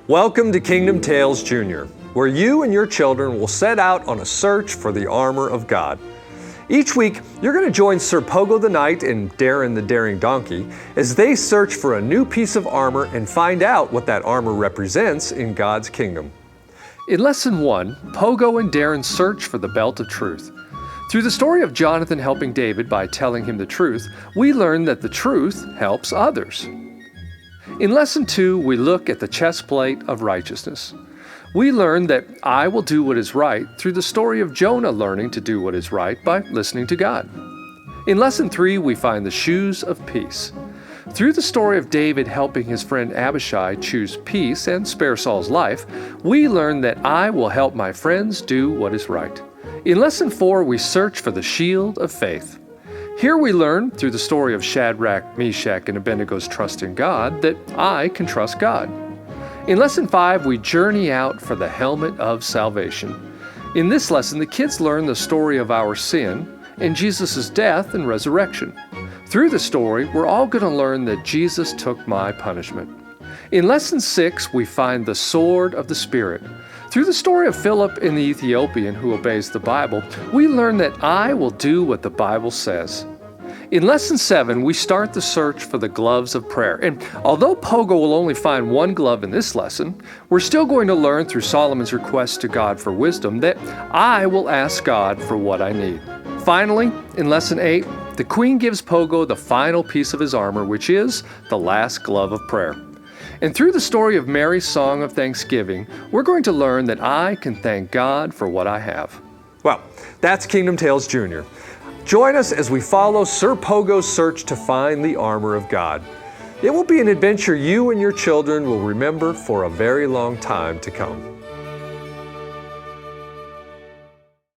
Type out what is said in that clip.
Welcome to Kingdom Tales Jr., where you and your children will set out on a search for the armor of God. Each week, you're going to join Sir Pogo the Knight and Darren the Daring Donkey as they search for a new piece of armor and find out what that armor represents in God's kingdom. In Lesson 1, Pogo and Darren search for the belt of truth. Through the story of Jonathan helping David by telling him the truth, we learn that the truth helps others. In Lesson 2, we look at the chest plate of righteousness. We learn that I will do what is right through the story of Jonah learning to do what is right by listening to God. In Lesson 3, we find the shoes of peace. Through the story of David helping his friend Abishai choose peace and spare Saul's life, we learn that I will help my friends do what is right. In Lesson 4, we search for the shield of faith. Here we learn, through the story of Shadrach, Meshach, and Abednego's trust in God, that I can trust God. In Lesson 5, we journey out for the helmet of salvation. In this lesson, the kids learn the story of our sin and Jesus' death and resurrection. Through the story, we're all going to learn that Jesus took my punishment. In Lesson 6, we find the sword of the Spirit. Through the story of Philip and the Ethiopian who obeys the Bible, we learn that I will do what the Bible says. In Lesson 7, we start the search for the gloves of prayer. And although Pogo will only find one glove in this lesson, we're still going to learn through Solomon's request to God for wisdom that I will ask God for what I need. Finally, in Lesson 8, the Queen gives Pogo the final piece of his armor, which is the last glove of prayer. And through the story of Mary's song of thanksgiving, we're going to learn that I can thank God for what I have. Well, that's Kingdom Tales Jr. Join us as we follow Sir Pogo's search to find the armor of God. It will be an adventure you and your children will remember for a very long time to come.